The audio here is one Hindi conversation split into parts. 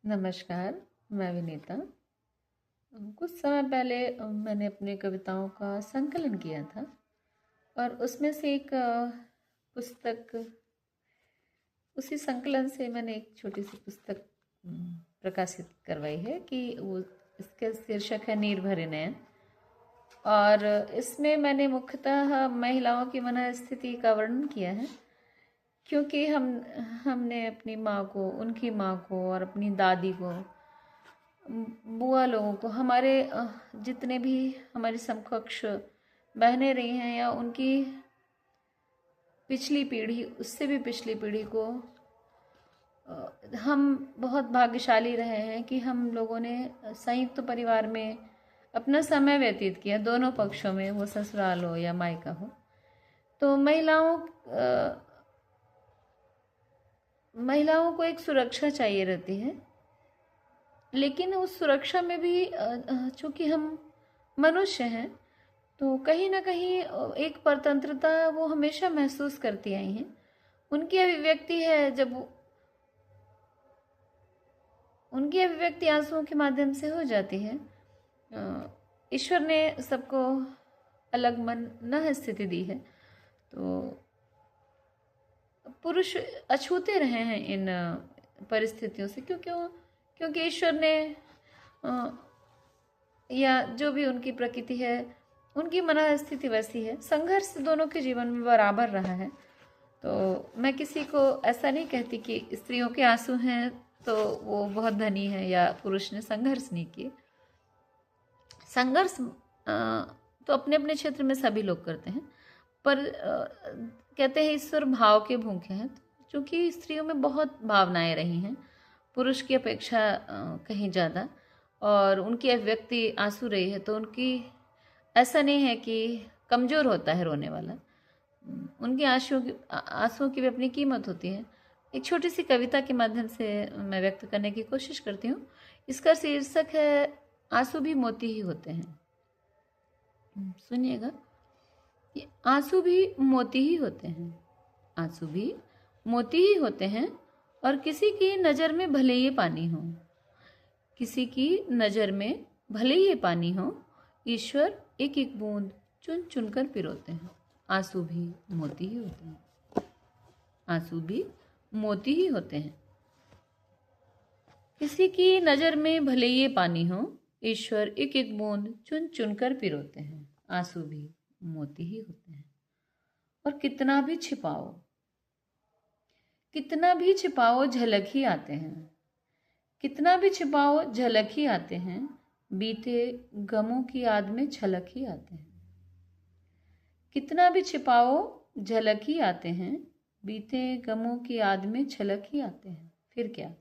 नमस्कार, मैं विनीता। कुछ समय पहले मैंने अपनी कविताओं का संकलन किया था और उसमें से एक पुस्तक, उसी संकलन से मैंने एक छोटी सी पुस्तक प्रकाशित करवाई है कि वो इसका शीर्षक है नीर भरे नयन। और इसमें मैंने मुख्यतः महिलाओं की मनःस्थिति का वर्णन किया है, क्योंकि हमने अपनी माँ को, उनकी माँ को और अपनी दादी को, बुआ लोगों को, हमारे जितने भी हमारी समकक्ष बहनें रही हैं या उनकी पिछली पीढ़ी, उससे भी पिछली पीढ़ी को हम बहुत भाग्यशाली रहे हैं कि हम लोगों ने संयुक्त परिवार में अपना समय व्यतीत किया, दोनों पक्षों में, वो ससुराल हो या मायका हो। तो महिलाओं को एक सुरक्षा चाहिए रहती है, लेकिन उस सुरक्षा में भी चूंकि हम मनुष्य हैं तो कहीं ना कहीं एक परतंत्रता वो हमेशा महसूस करती आई हैं। उनकी अभिव्यक्ति है, जब उनकी अभिव्यक्ति आंसुओं के माध्यम से हो जाती है। ईश्वर ने सबको अलग मन न स्थिति दी है, तो पुरुष अछूते रहे हैं इन परिस्थितियों से, क्योंकि ईश्वर ने या जो भी उनकी प्रकृति है, उनकी मनःस्थिति वैसी है। संघर्ष दोनों के जीवन में बराबर रहा है। तो मैं किसी को ऐसा नहीं कहती कि स्त्रियों के आंसू हैं तो वो बहुत धनी है या पुरुष ने संघर्ष नहीं किए। संघर्ष तो अपने अपने क्षेत्र में सभी लोग करते हैं, पर कहते हैं ईश्वर भाव के भूखे हैं। क्योंकि स्त्रियों में बहुत भावनाएं रही हैं, पुरुष की अपेक्षा कहीं ज़्यादा, और उनकी अभिव्यक्ति आंसू रही है, तो उनकी ऐसा नहीं है कि कमज़ोर होता है रोने वाला। उनके आंसुओं की भी अपनी कीमत होती है। एक छोटी सी कविता के माध्यम से मैं व्यक्त करने की कोशिश करती हूँ। इसका शीर्षक है आंसू भी मोती ही होते हैं। सुनिएगा, ये आंसू भी मोती ही होते हैं, आंसू भी मोती ही होते हैं, और किसी की नज़र में भले ये पानी हो, किसी की नज़र में भले ये पानी हो, ईश्वर एक एक बूंद चुन चुन कर पिरोते हैं। आंसू भी मोती ही होते हैं, आंसू भी मोती ही होते हैं। किसी की नज़र में भले ये पानी हो, ईश्वर एक एक बूंद चुन चुन कर पिरोते हैं। आंसू भी मोती ही होते हैं। और कितना भी छिपाओ, कितना भी छिपाओ, झलक ही आते हैं। कितना भी छिपाओ, झलक ही आते हैं। बीते गमों की याद में छलक ही आते हैं। कितना भी छिपाओ, झलक ही आते हैं। बीते गमों की याद में छलक ही आते हैं। फिर क्या,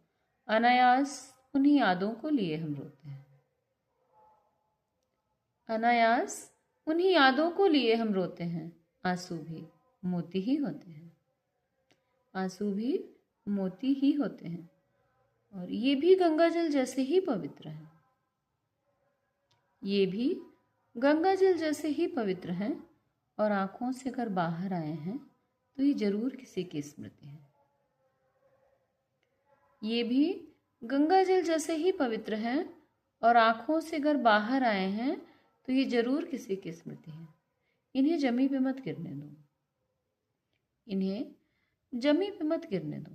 अनायास उन्हीं यादों को लिए हम रोते हैं। अनायास उन्हीं यादों को लिए हम रोते हैं। आंसू भी मोती ही होते हैं, आंसू भी मोती ही होते हैं। और ये भी गंगाजल जैसे ही पवित्र हैं, ये भी गंगाजल जैसे ही पवित्र हैं। और आंखों से अगर बाहर आए हैं तो ये जरूर किसी की स्मृति है। ये भी गंगाजल जैसे ही पवित्र हैं, और आंखों से अगर बाहर आए हैं तो ये जरूर किसी की स्मृति है। इन्हें जमी पे मत गिरने दो, इन्हें जमी पे मत गिरने दो,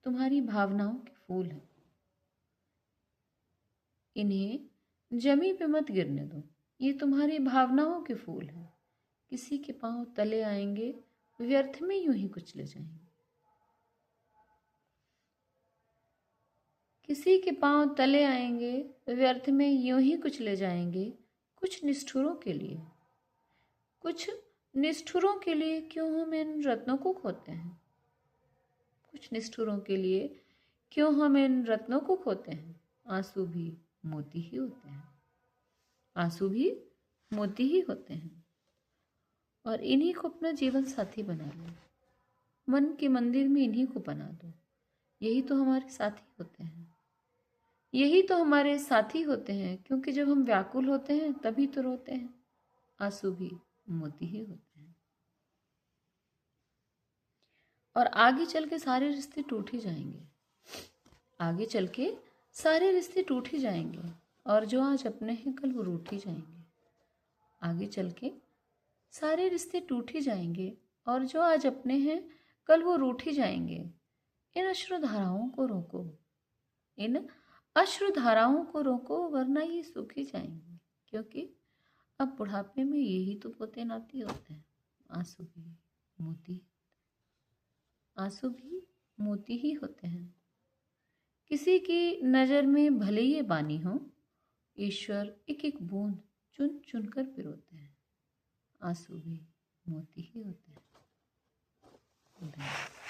तुम्हारी भावनाओं के फूल हैं। इन्हें जमी पे मत गिरने दो, ये तुम्हारी भावनाओं के फूल हैं। किसी के पांव तले आएंगे, व्यर्थ में यूं ही कुचले जाएंगे। किसी के पांव तले आएंगे, व्यर्थ में यूं ही कुचले जाएंगे। कुछ निष्ठुरों के लिए, कुछ निष्ठुरों के लिए क्यों हम इन रत्नों को खोते हैं। कुछ निष्ठुरों के लिए क्यों हम इन रत्नों को खोते हैं। आंसू भी मोती ही होते हैं, आंसू भी मोती ही होते हैं। और इन्हीं को अपना जीवन साथी बना लो, मन के मंदिर में इन्हीं को बना दो। यही तो हमारे साथी होते हैं, यही तो हमारे साथी होते हैं। क्योंकि जब हम व्याकुल होते हैं तभी तो रोते हैं। आंसू भी मोती ही होते हैं। और आगे चल के सारे रिश्ते टूट ही जाएंगे, आगे चल के सारे रिश्ते टूट ही जाएंगे और जो आज अपने हैं कल वो रूठ ही जाएंगे। आगे चल के सारे रिश्ते टूट ही जाएंगे और जो आज अपने हैं कल वो रूठ ही जाएंगे। इन अश्रुधाराओं को रोको, इन अश्रुधाराओं को रोको, वरना ये सूख ही जाएंगे। क्योंकि अब बुढ़ापे में यही तो पोते नाती होते हैं। आंसू भी मोती, आंसू भी मोती ही होते हैं। किसी की नज़र में भले ये बानी हो, ईश्वर एक एक बूंद चुन चुन कर पिरोते हैं। आंसू भी मोती ही होते हैं। धन्यवाद।